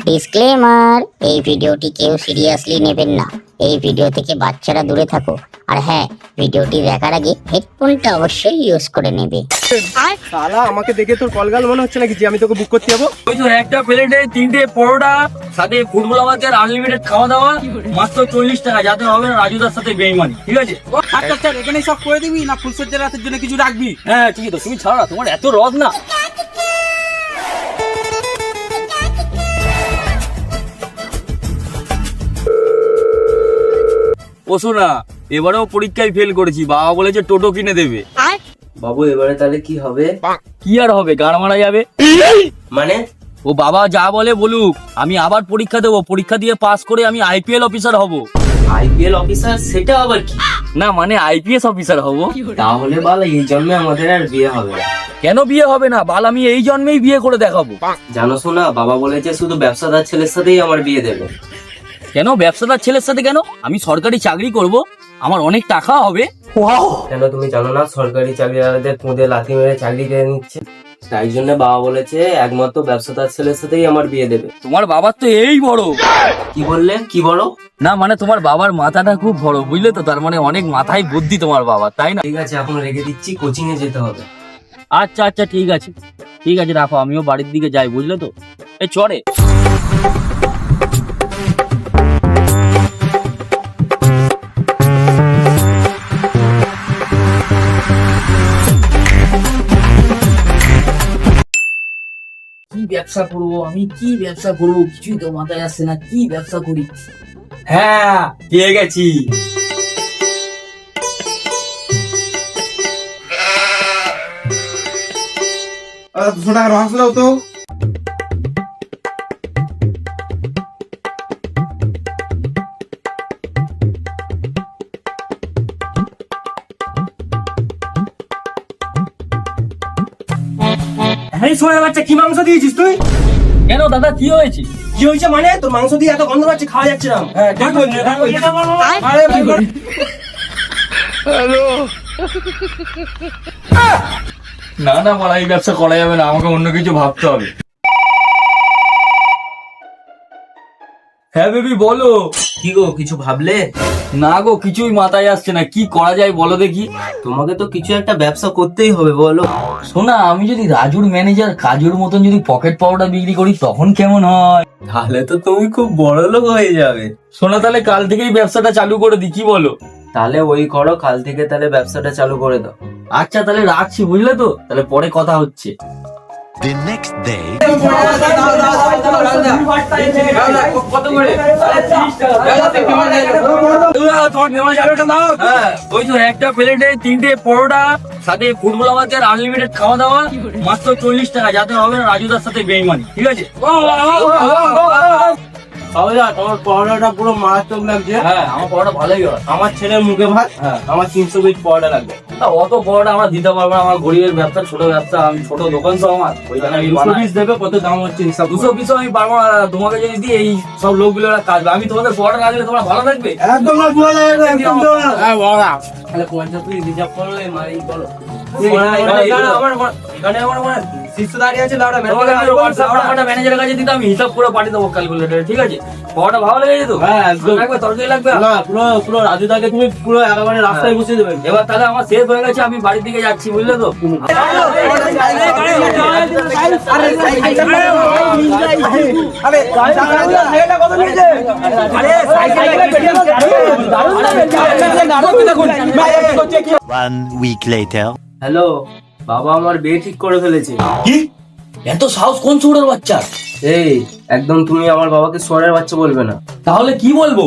Disclaimer, এই ভিডিওটি কেউ সিরিয়াসলি নেবেন না। এই ভিডিও থেকে বাচ্চারা দূরে থাকো। আর হ্যাঁ, ভিডিওটি দেখার আগে হেডফোনটা অবশ্যই ইউজ করে নেবে। শালা আমাকে দেখে তোর কলগাল মনে হচ্ছে নাকি যে আমি তোকে বুক করতে যাবো? ওই তো একটা প্লেটে 3টে পরোটা, সাথে ফুটবল আমাদের আনলিমিটেড খাওয়া দাওয়া, মাত্র 40 টাকা। যাতে হবে না রাজুদার সাথে বেইমানি, ঠিক আছে? আচ্ছা আচ্ছা, এখানে সব করে দিবি না ফুলসজ্জার রাতের জন্য কিছু রাখবি? হ্যাঁ ঠিক আছে, তুমি ছাড়ো না, তোমার এত রদ না। ও শোনা, এবারেও পরীক্ষায় ফেল করেছি, বাবা বলেছে টোটো কিনে দেবে। বাবু এবারে তাহলে কি হবে? কি আর হবে, গাড় মারা যাবে। মানে ও বাবা যা বলে বলুক, আমি আবার পরীক্ষা দেবো, পরীক্ষা দিয়ে পাস করে আমি আইপিএল অফিসার হব। IPL officer? সেটা আবার কি? না মানে আইপিএস অফিসার হব। তাহলে বল এই জন্মে আমাদের আর বিয়ে হবে না। কেন বিয়ে হবে না? বাল আমি এই জন্মেই বিয়ে করে দেখাবো। জানো শোনা, বাবা বলেছে শুধু ব্যবসাদার ছেলের সাথেই আমার বিয়ে দেবে। কেন ব্যবসাদার ছেলের সাথে কেন? আমি সরকারি চাকরি করব, আমার অনেক টাকা হবে। কেন তুমি জানো না সরকারি চাকরিওয়ালাদের পুঁদে লাথি মেরে চাকরি কেড়ে নিচ্ছে? তাই জন্য বাবা বলেছে একমাত্র ব্যবসাদার ছেলের সাথেই আমার বিয়ে দেবে। তোমার বাবার তো এই বড়। কি বললে? কি বড়? না মানে তোমার বাবার মাথাটা খুব বড়, বুঝলে তো? তার মানে অনেক মাথায় বুদ্ধি তোমার বাবা, তাই না? ঠিক আছে, এখন রেখে দিচ্ছি, কোচিং এ যেতে হবে। আচ্ছা আচ্ছা ঠিক আছে, ঠিক আছে রাখো, আমিও বাড়ির দিকে যাই, বুঝলে তো? এই চড়ে কি ব্যবসা করবো আমি, কি ব্যবসা করবো কিছুই তো মাথায় আসছে না, কি ব্যবসা করি। হ্যাঁ পেয়ে গেছি। দুশো টাকা রস দাও তো। হ্যাঁ সোনার বাচ্চা, কি মাংস দিয়েছিস তুই? কেন দাদা কি হয়েছে? কি হয়েছে মানে? তোর মাংস দিয়ে এত গন্ধ পাচ্ছে, খাওয়া যাচ্ছে না। হ্যাঁ ঠিক বলছিস, ঠিক বলছিস। আরে ভাই না না বলা, এই ব্যবসা করা যাবে না, আমাকে অন্য কিছু ভাবতে হবে। হ্যাঁ বেবি বলো। কি গো, কিছু ভাবলে? না গো, কিছুই মাথায় আসছে না, কি করা যায় বলো দেখি। তোমাকে তো কিছু একটা ব্যবসা করতেই হবে, বলো। শোনা, আমি যদি রাজুর ম্যানেজার কাজুর মতন যদি পকেট পাউডার বিক্রি করি তখন কেমন হয়? তাহলে তো তুমি খুব বড় লোক হয়ে যাবে। শোনা তাহলে কাল থেকেই ব্যবসাটা চালু করে দিই, কি বলো? তাহলে ওই করো, কাল থেকে তাহলে ব্যবসাটা চালু করে দাও। আচ্ছা তাহলে রাখছি, বুঝলে তো? তাহলে পরে কথা হচ্ছে। The next day. কত করে? ওই তো একটা প্লেটে 3টে পরোটা, সাথে ফুটবল আমাদের আনলিমিটেড খাওয়া দাওয়া, মাত্র 40 টাকা। যাতে হবে না রাজুদার সাথে বেইমানি, ঠিক আছে? তোমার পরোটাটা পুরো মারাত্মক লাগছে। হ্যাঁ আমার পরোটা ভালোই হয়। আমার ছেলের মুখে ভাত। হ্যাঁ আমার 300 পিস পরোটা লাগবে। অত পরোটা আমরা দিতে পারবো না, আমার গরিবের ব্যবসা, ছোট ব্যবসা, আমি ছোট দোকান তো আমার, ওইখানে আমি 200 বানাই। পিস দেবে? কত দাম হচ্ছে হিসাব? 200 পিসও আমি পারবো না, তোমাকে যদি দিই এই সব লোকগুলো কাজ, আমি তোমাদের পরোটা না দিলে তোমরা ভালো থাকবে? একদম না, পুরো একদম না। হ্যাঁ বড়া, তাহলে 50 পিস রিজার্ভ করো, এই মারি করো। শিশু দাঁড়িয়ে আছে, লাউডা ম্যানেজারের কাছে দিতে আমি হিসাব করে পাঠিয়ে দেবো ক্যালকুলেটারে, ঠিক আছে? পরোটা ভালো লেগেছে তো? হ্যাঁ একদম। লাগবে, তরকারি লাগবে? না, পুরো পুরো রাজুদাকে তুমি পুরো একেবারে রাস্তায় বসিয়ে দেবে। এবার তাহলে আমার শেষ হয়ে গেছে, আমি বাড়ির দিকে যাচ্ছি, বুঝলে তো? One week later. হ্যালো বাবা, আমার বিয়ে ঠিক করে ফেলেছে। কি? এত সাহস কোন ছোড়ের বাচ্চা? এই একদম তুমি আমার বাবাকে সোয়ারের বাচ্চা বলবে না। তাহলে কি বলবো?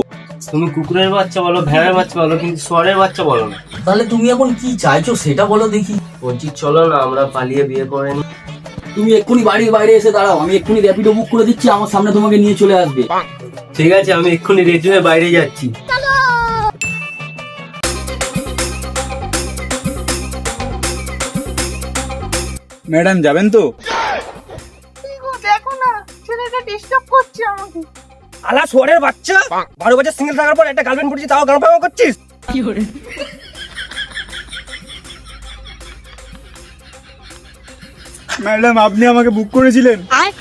তুমি কুকুরের বাচ্চা বলো, ভেড়ার বাচ্চা বলো, কিন্তু সোয়ারের বাচ্চা বলো না। তাহলে তুমি এখন কি চাইছো সেটা বলো দেখি। বলছি চলো না আমরা পালিয়ে বিয়ে করে নিই। তুমি এক্ষুনি বাড়ির বাইরে এসে দাঁড়াও, আমি এক্ষুনি র্যাপিডো বুক করে দিচ্ছি, আমার সামনে তোমাকে নিয়ে চলে আসবে। ঠিক আছে, আমি এক্ষুনি রেডি হয়ে বাইরে যাচ্ছি। ম্যাডাম যাবেন তো? দেখো না, ছেলেটা ডিস্টার্ব করছে আমাকে। আলা সোয়ারের বাচ্চা, 12 বছর সিঙ্গেল থাকার পর একটা গার্লফ্রেন্ড পড়েছি, তাও গান ফাঙ্গা করছিস? ম্যাডাম আপনি আমাকে বুক করেছিলেন?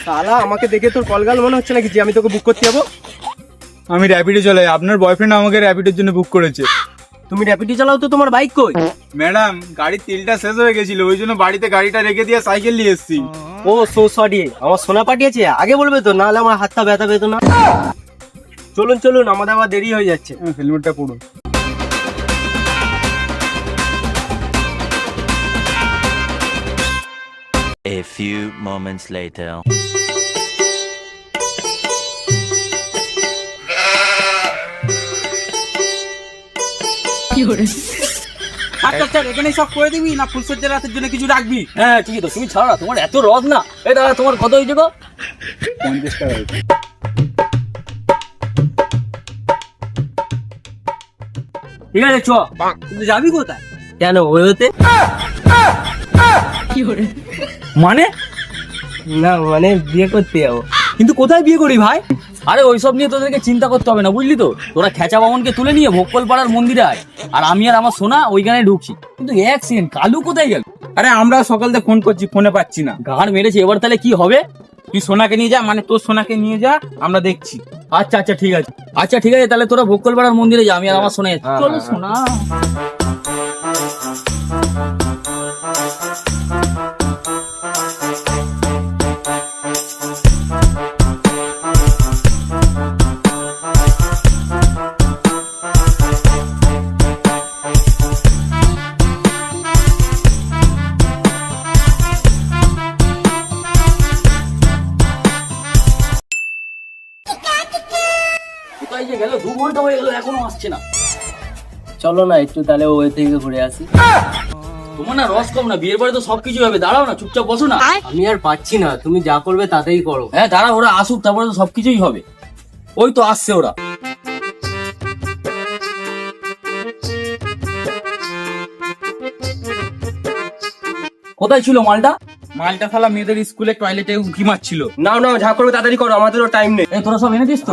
শালা আমাকে দেখে তোর কলগাল মনে হচ্ছে নাকি যে আমি তোকে বুক করতে যাবো? আমি র্যাপিডে চলাই, আপনার বয়ফ্রেন্ড আমাকে র্যাপিডের জন্য বুক করেছে। তুমি র্যাপিডি চালাও তো, তোমার বাইক কই? ম্যাডাম গাড়ির তেলটা শেষ হয়ে গেছিল, ওই জন্য বাড়িতে গাড়িটা রেখে দিয়ে সাইকেল নিয়ে এসেছি। ও সো সরি, আমার সোনা পাঠিয়েছে, আগে বলবে তো, নাহলে আমার হাতটা ব্যথা পেতো না। চলুন চলুন, আমাদের আবার দেরি হয়ে যাচ্ছে। হেলমেটটা পরুন। A few moments later. আচ্ছা স্যার, এখানেই সব করে দিবি না ফুলসজ্জা রাতের জন্য কিছু রাখবি? হ্যাঁ ঠিকই তো, তুমি ছাড়ো না, তোমার এত রদ না। এই দাদা তোমার কত হয়েছে গো? 50 টাকা হয়েছে। ঠিক আছে চ। কিন্তু যাবি কোথায়? কেন ওতে? মানে? না মানে বিয়ে করতে যাবো। কিন্তু কোথায় বিয়ে করি ভাই? আরে ওইসব নিয়ে তোদেরকে চিন্তা করতে হবে না, বুঝলি তো? তোরা খেচা বামনকে তুলে নিয়ে ভোক্কল পাড়ার মন্দিরে আয়, আর আমি আর আমার সোনা ওইখানে ঢুকছি। কিন্তু এক সেকেন্ড, কালু কোথায় গেল? আরে আমরা সকাল থেকে ফোন করছি, ফোনে পাচ্ছি না। গাড় মেরেছে, এবার তাহলে কি হবে? তুই সোনাকে নিয়ে যা, মানে তোর সোনাকে নিয়ে যা, আমরা দেখছি। আচ্ছা আচ্ছা ঠিক আছে, আচ্ছা ঠিক আছে, তাহলে তোরা ভোক্কল পাড়ার মন্দিরে যা, আমি আর আমার সোনা যাচ্ছি। চলো সোনা। কোথায় যে গেল? 2 ঘন্টা হয়ে গেল, এখনো আসছে না। চলো না একটু তাহলে ওই থেকে ঘুরে আসি। তোমার না রস কম না, বিয়ের পরে তো সবকিছু হবে। দাঁড়াও না, চুপচাপ বসো না। আমি আর পাচ্ছি না, তুমি যা করবে তাতেই করো। হ্যাঁ দাঁড়া, ওরা আসুক, তারপরে তো সবকিছুই হবে। ওই তো আসছে ওরা। কোথায় ছিল মালটা? মালটা শালা মেয়েদের স্কুলে টয়লেটে উঁকি মারছিল। নাও নাও, যা করবে তাড়াতাড়ি করো, আমাদেরও টাইম নেই। এই তোরা সব এনে দিস তো?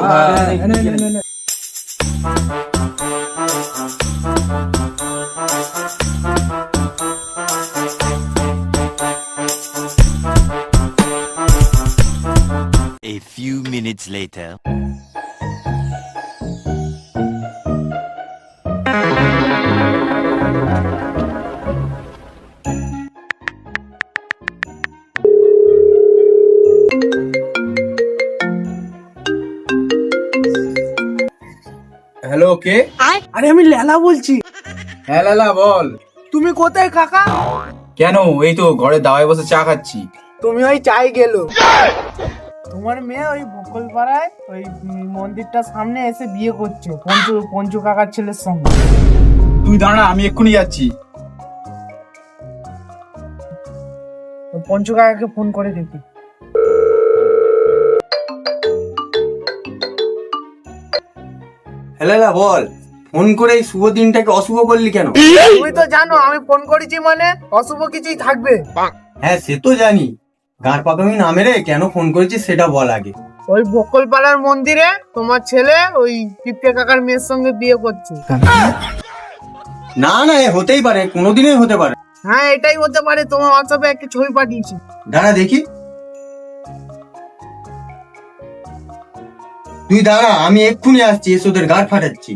A few minutes later. Hello, কে? আরে আমি লেলা বলছি। হ্যাঁ লালা বল। তুমি কোথায় কাকা? কেন? এই তো ঘরে দাওয়ায় বসে চা খাচ্ছি। তুমি ওই চাই গেল। তোমার মেয়ে ওই বকল পাড়ায় ওই মন্দিরটার সামনে এসে বিয়ে করছে পঞ্চু কাকার ছেলের সঙ্গে। তুই দাঁড়া, আমি এক্ষুনি যাচ্ছি। পঞ্চু কাকাকে ফোন করে দেখি। হ্যালো বল, ফোন করে এই শুভ দিনটাকে অশুভ করলি কেন? তুমি তো জানো আমি ফোন করেছি মানে অশুভ কিছুই থাকবে। হ্যাঁ সে তো জানি, গাঁর পাকামি না মেরে কেন ফোন করেছিস সেটা বল আগে। ওই বকল পাড়ার মন্দিরে তোমার ছেলে ওই কিপ্টে কাকার মেয়ের সঙ্গে বিয়ে করছে। না না, এ হতেই পারে, কোনোদিনই হতে পারে। হ্যাঁ এটাই হতে পারে, তোমার হোয়াটসঅ্যাপে একটা ছবি পাঠিয়েছি। দাঁড়া দেখি। তুই দাঁড়া, আমি এক্ষুনি আসছি, এসে ওদের গাঁট ফাটাচ্ছি।